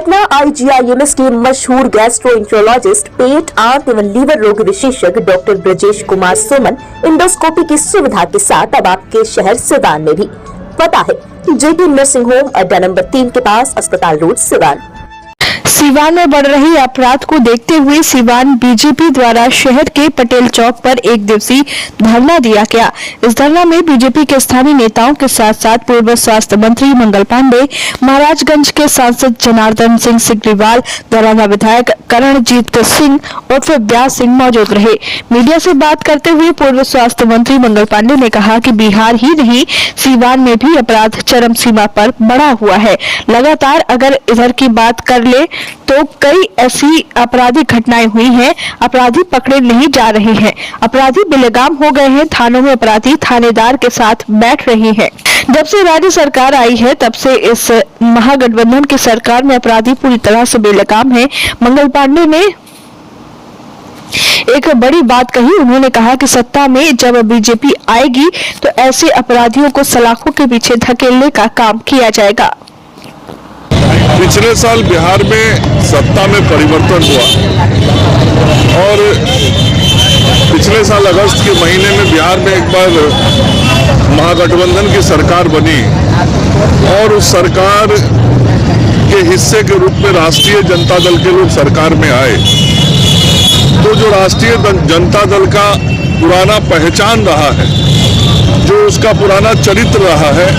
Patna IGIMS के मशहूर gastroenterologist, पेट, आंत एवं लीवर रोग विशेषज्ञ डॉक्टर ब्रजेश कुमार सुमन इंडोस्कोपी की सुविधा के साथ अब आपके शहर सिवान में भी। पता है JT नर्सिंग होम, अड्डा नंबर 3 के पास, अस्पताल रोड, सिवान। सिवान में बढ़ रही अपराध को देखते हुए सिवान बीजेपी द्वारा शहर के पटेल चौक पर एक दिवसीय धरना दिया गया। इस धरना में बीजेपी के स्थानीय नेताओं के साथ साथ पूर्व स्वास्थ्य मंत्री मंगल पांडे, महाराजगंज के सांसद जनार्दन सिंह सिग्रीवाल, दरौंदा विधायक करणजीत सिंह उर्फ ब्यास सिंह मौजूद रहे। मीडिया से बात करते हुए पूर्व स्वास्थ्य मंत्री मंगल पांडे ने कहा कि बिहार ही नहीं, सिवान में भी अपराध चरम सीमा पर बढ़ा हुआ है। लगातार अगर इधर की बात कर ले तो कई ऐसी आपराधिक घटनाएं हुई हैं, अपराधी पकड़े नहीं जा रहे हैं, अपराधी बेलगाम हो गए हैं, थानों में अपराधी थानेदार के साथ बैठ रहे हैं। जब से राज्य सरकार आई है तब से इस महागठबंधन की सरकार में अपराधी पूरी तरह से बेलगाम है। मंगल पांडे ने एक बड़ी बात कही। उन्होंने कहा कि सत्ता में जब बीजेपी आएगी तो ऐसे अपराधियों को सलाखों के पीछे धकेलने का काम किया जाएगा। पिछले साल बिहार में सत्ता में परिवर्तन हुआ और पिछले साल अगस्त के महीने में बिहार में एक बार महागठबंधन की सरकार बनी और उस सरकार के हिस्से के रूप में राष्ट्रीय जनता दल के लोग सरकार में आए। तो जो राष्ट्रीय जनता दल का पुराना पहचान रहा है, जो उसका पुराना चरित्र रहा है,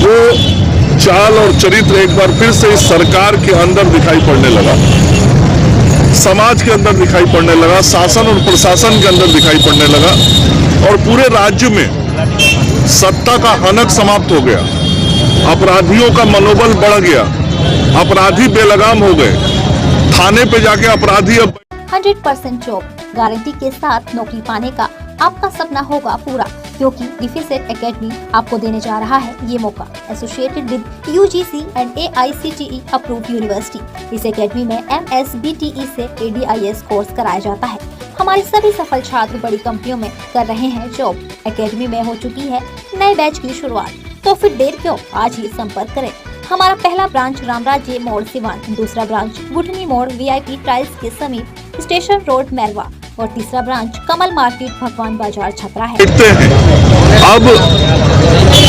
वो चाल और चरित्र एक बार फिर से इस सरकार के अंदर दिखाई पड़ने लगा, समाज के अंदर दिखाई पड़ने लगा, शासन और प्रशासन के अंदर दिखाई पड़ने लगा और पूरे राज्य में सत्ता का हनक समाप्त हो गया, अपराधियों का मनोबल बढ़ गया, अपराधी बेलगाम हो गए, थाने पे जाके अपराधी अब 100% जॉब गारंटी के साथ नौकरी पाने का आपका सपना होगा पूरा, क्योंकि डिफेसेट एकेडमी आपको देने जा रहा है ये मौका। Associated with UGC and AICTE approved university. इस एकेडमी में MSBTE से ADIS कोर्स कराया जाता है। हमारे सभी सफल छात्र बड़ी कंपनियों में कर रहे हैं जॉब। एकेडमी में हो चुकी है नए बैच की शुरुआत, तो फिर देर क्यों, आज ही संपर्क करें। हमारा पहला ब्रांच रामराज्य मोड़ सिवान, दूसरा ब्रांच बुटनी मोड़ VIP टाइल्स के समीप स्टेशन रोड मैरवा और तीसरा ब्रांच कमल मार्केट भगवान बाजार छपरा है। अब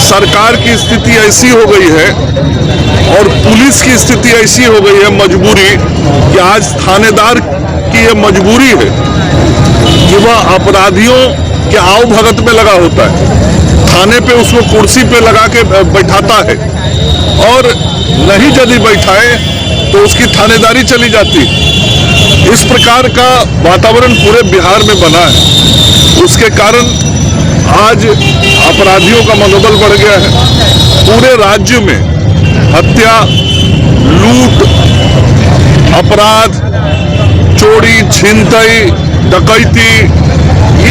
सरकार की स्थिति ऐसी हो गई है और पुलिस की स्थिति ऐसी हो गई है, मजबूरी कि आज थानेदार की ये मजबूरी है कि वह अपराधियों के आओ भगत में लगा होता है, थाने पे उसको कुर्सी पे लगा के बैठाता है और नहीं यदि बैठाए तो उसकी थानेदारी चली जाती। इस प्रकार का वातावरण पूरे बिहार में बना है, उसके कारण आज अपराधियों का मनोबल बढ़ गया है। पूरे राज्य में हत्या, लूट, अपराध, चोरी, छिनतई, डकैती,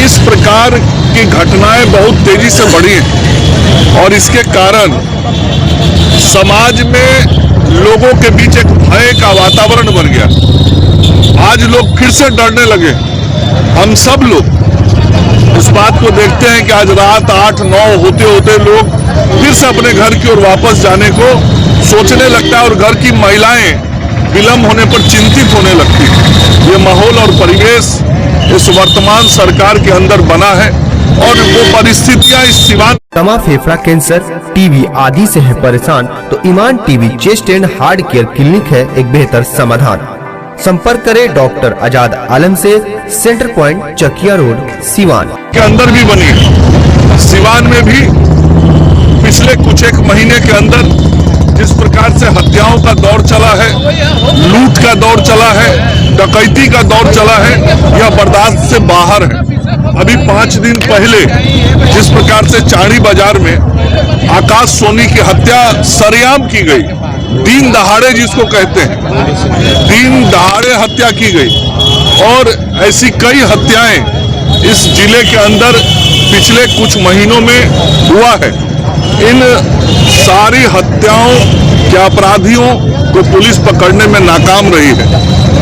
इस प्रकार की घटनाएं बहुत तेजी से बढ़ी हैं और इसके कारण समाज में लोगों के बीच एक भय का वातावरण बन गया। आज लोग फिर से डरने लगे। हम सब लोग इस बात को देखते हैं कि आज रात 8-9 होते होते लोग फिर से अपने घर की ओर वापस जाने को सोचने लगता है और घर की महिलाएं विलम्ब होने पर चिंतित होने लगती है। ये माहौल और परिवेश इस वर्तमान सरकार के अंदर बना है और वो परिस्थितियां इस सिवान दमा, फेफड़ा कैंसर, टीबी आदि से है परेशान तो Iman TB chest and heart care clinic है एक बेहतर समाधान। संपर्क करें डॉक्टर आजाद आलम से, centre point Chakia road, Siwan के अंदर भी बनी है। सिवान में भी पिछले कुछ एक महीने के अंदर जिस प्रकार से हत्याओं का दौर चला है, लूट का दौर चला है, डकैती का दौर चला है, यह बर्दाश्त से बाहर है। अभी 5 दिन पहले जिस प्रकार से चाणी बाजार में आकाश सोनी की हत्या सरेआम की गई, दिन दहाड़े जिसको कहते हैं, दिन दहाड़े हत्या की गई और ऐसी कई हत्याएं इस जिले के अंदर पिछले कुछ महीनों में हुआ है। इन सारी हत्याओं के अपराधियों को पुलिस पकड़ने में नाकाम रही है,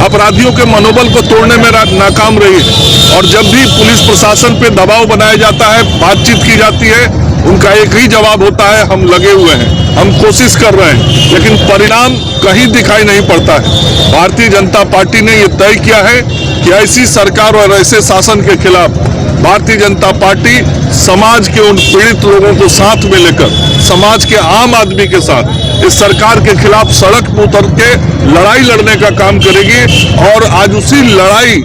अपराधियों के मनोबल को तोड़ने में नाकाम रही है और जब भी पुलिस प्रशासन पे दबाव बनाया जाता है, बातचीत की जाती है उनका एक ही जवाब होता है, हम लगे हुए हैं, हम कोशिश कर रहे हैं, लेकिन परिणाम कहीं दिखाई नहीं पड़ता है। भारतीय जनता पार्टी ने ये तय किया है कि ऐसी सरकार और ऐसे शासन के खिलाफ भारतीय जनता पार्टी समाज के उन पीड़ित लोगों को साथ में लेकर, समाज के आम आदमी के साथ इस सरकार के खिलाफ सड़क पर उतर के लड़ाई लड़ने का काम करेगी। और आज उसी लड़ाई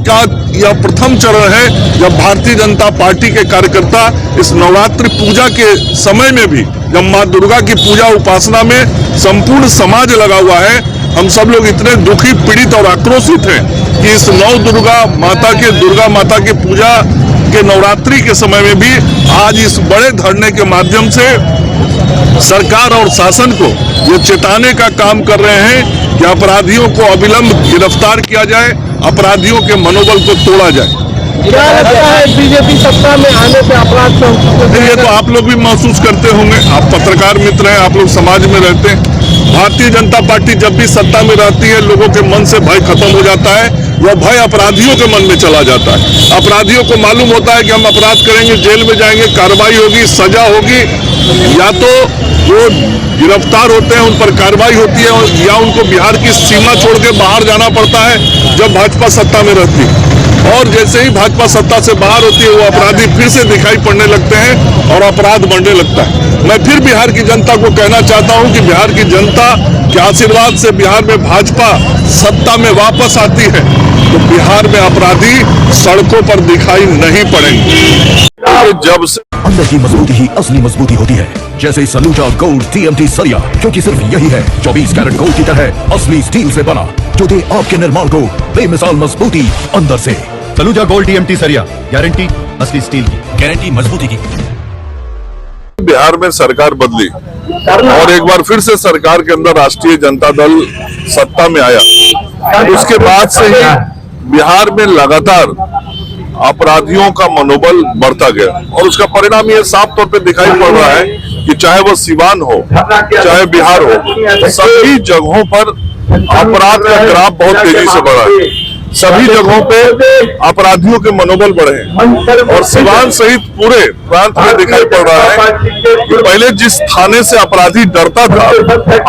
का यह प्रथम चरण है जब भारतीय जनता पार्टी के कार्यकर्ता इस नवरात्रि पूजा के समय में भी, जब मां दुर्गा की पूजा उपासना में संपूर्ण समाज लगा हुआ है, हम सब लोग इतने दुखी, पीड़ित और आक्रोशित हैं कि इस दुर्गा माता की पूजा के नवरात्रि के समय में भी आज इस बड़े धरने के माध्यम से सरकार और शासन को ये चेताने का काम कर रहे हैं कि अपराधियों को अविलंब गिरफ्तार किया जाए, अपराधियों के मनोबल को तोड़ा जाए। क्या लगता है बीजेपी सत्ता में आने पे अपराध कम? ये तो आप लोग भी महसूस करते होंगे, आप पत्रकार मित्र हैं, आप लोग समाज में रहते हैं। भारतीय जनता पार्टी जब भी सत्ता में रहती है, लोगों के मन से भय खत्म हो जाता है, वह भय अपराधियों के मन में चला जाता है। अपराधियों को मालूम होता है कि हम अपराध करेंगे, जेल में जाएंगे, कार्रवाई होगी, सजा होगी, या तो वो गिरफ्तार होते हैं, उन पर कार्रवाई होती है, या उनको बिहार की सीमा छोड़ के बाहर जाना पड़ता है जब भाजपा सत्ता में रहती है। और जैसे ही भाजपा सत्ता से बाहर होती है, वो अपराधी फिर से दिखाई पड़ने लगते हैं और अपराध बढ़ने लगता है। मैं फिर बिहार की जनता को कहना चाहता हूं कि बिहार की जनता के आशीर्वाद से बिहार में भाजपा सत्ता में वापस आती है तो बिहार में अपराधी सड़कों पर दिखाई नहीं पड़ेंगे। जब से अंदर की मजबूती ही असली मजबूती होती है, जैसे सलूजा गोल्ड TMT सरिया, क्योंकि सिर्फ यही है 24 कैरेट गोल्ड की तरह असली स्टील से बना, जो दे आपके निर्माण को बेमिसाल मजबूती अंदर से। सलूजा गोल्ड TMT सरिया, गारंटी असली स्टील की, गारंटी मजबूती की। बिहार में सरकार बदली और एक बार फिर से सरकार के अंदर राष्ट्रीय जनता दल सत्ता में आया, उसके बाद से ही बिहार में लगातार अपराधियों का मनोबल बढ़ता गया और उसका परिणाम ये साफ तौर पे दिखाई पड़ रहा है कि चाहे वो सिवान हो, चाहे बिहार हो, सभी जगहों पर अपराध का ग्राफ बहुत तेजी से बढ़ा है। सभी जगहों पे अपराधियों के मनोबल बढ़े हैं और सिवान सहित पूरे प्रांत में दिखाई पड़ रहा है कि पहले जिस थाने से अपराधी डरता था,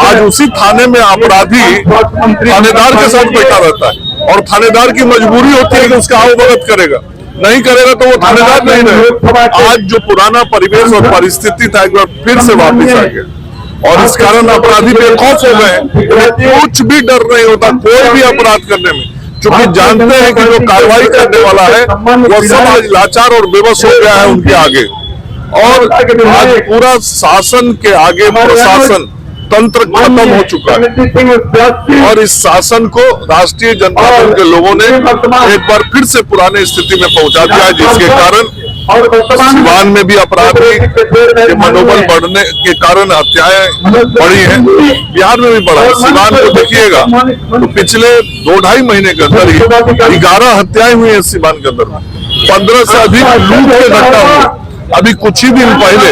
आज उसी थाने में अपराधी थानेदार के साथ बैठा रहता है और थानेदार की मजबूरी होती है कि उसका अवगत करेगा, नहीं करेगा तो वो थानेदार नहीं रहे। आज जो पुराना परिवेश और परिस्थिति था, एक बार फिर से वापस आ गया और इस कारण अपराधी बेखौफ हो गए, कुछ भी डर नहीं होता कोई भी अपराध करने में, क्योंकि जानते हैं कि जो कार्रवाई करने वाला है वो सब आज लाचार और बेबस हो गया है उनके आगे। और आज पूरा शासन के आगे प्रशासन तंत्र खत्म हो चुका है और इस शासन को राष्ट्रीय जनता दल के लोगों ने एक बार फिर से पुराने स्थिति में पहुंचा दिया है, जिसके कारण सिवान में भी अपराधी के मनोबल बढ़ने के कारण हत्याएं बढ़ी हैं, बिहार में भी बढ़ा है। सिवान को देखिएगा तो पिछले 2-2.5 महीने के अंदर ही 11 हत्याएं हुई हैं सिवान के अंदर, 15 से अधिक लूट के घटना हुई। अभी कुछ ही दिन पहले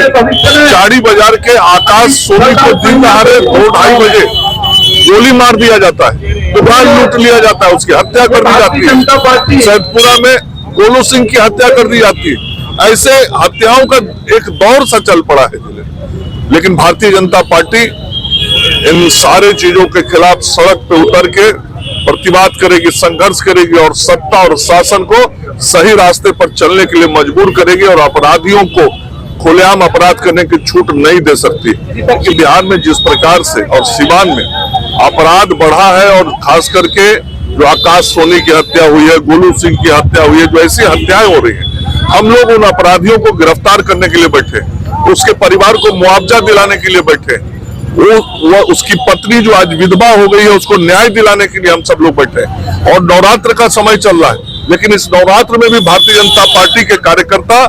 चाड़ी बाजार के आकाश सोनी को दिन दहाड़े 2-2.5 बजे गोली मार दिया जाता है, दुकान लूट लिया जाता है, उसकी हत्या कर दी जाती है। सैदपुरा में गोलू सिंह की हत्या कर दी जाती है। ऐसे हत्याओं का एक दौर सा चल पड़ा है, लेकिन भारतीय जनता पार्टी इन सारे चीजों के खिलाफ सड़क पे उतर के प्रतिवाद करेगी, संघर्ष करेगी और सत्ता और शासन को सही रास्ते पर चलने के लिए मजबूर करेगी और अपराधियों को खुलेआम अपराध करने की छूट नहीं दे सकती। कि बिहार में जिस प्रकार से और सिवान में अपराध बढ़ा है और खास करके जो आकाश सोनी की हत्या हुई है, गोलू सिंह की हत्या हुई है, जो ऐसी हत्याएं हो रही है, हम लोग उन अपराधियों को गिरफ्तार करने के लिए बैठे, उसके परिवार को मुआवजा दिलाने के लिए बैठे, वो उसकी पत्नी जो आज विधवा हो गई है उसको न्याय दिलाने के लिए हम सब लोग बैठे और नवरात्र का समय चल रहा है, लेकिन इस नवरात्र में भी भारतीय जनता पार्टी के कार्यकर्ता,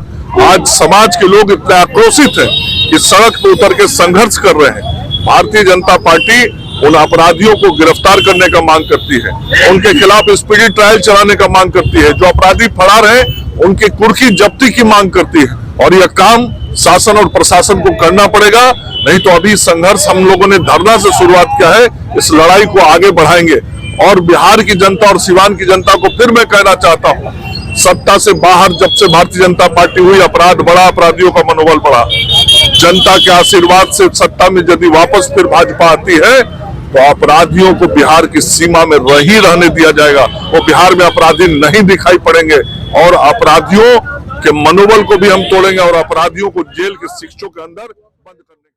आज समाज के लोग इतने आक्रोशित हैं कि सड़क पर उतर के संघर्ष कर रहे हैं। भारतीय जनता पार्टी उन अपराधियों को गिरफ्तार करने का मांग करती है, उनके खिलाफ स्पीडी ट्रायल चलाने का मांग करती है, जो अपराधी फरार हैं उनकी कुर्की जब्ती की मांग करती है और यह काम शासन और प्रशासन को करना पड़ेगा, नहीं तो अभी संघर्ष हम लोगों ने धरना से शुरुआत किया है, इस लड़ाई को आगे बढ़ाएंगे। और बिहार की जनता और सिवान की जनता को फिर मैं कहना चाहता हूं सत्ता से बाहर जब से भारतीय जनता पार्टी हुई, अपराध बढ़ा, अपराधियों का मनोबल बढ़ा। जनता के आशीर्वाद से सत्ता में यदि वापस फिर भाजपा आती है तो अपराधियों को बिहार की सीमा में ही रहने दिया जाएगा। वो बिहार में अपराधी नहीं दिखाई पड़ेंगे और अपराधियों के मनोबल को भी हम तोड़ेंगे और अपराधियों को जेल के शिक्षों के अंदर बंद करने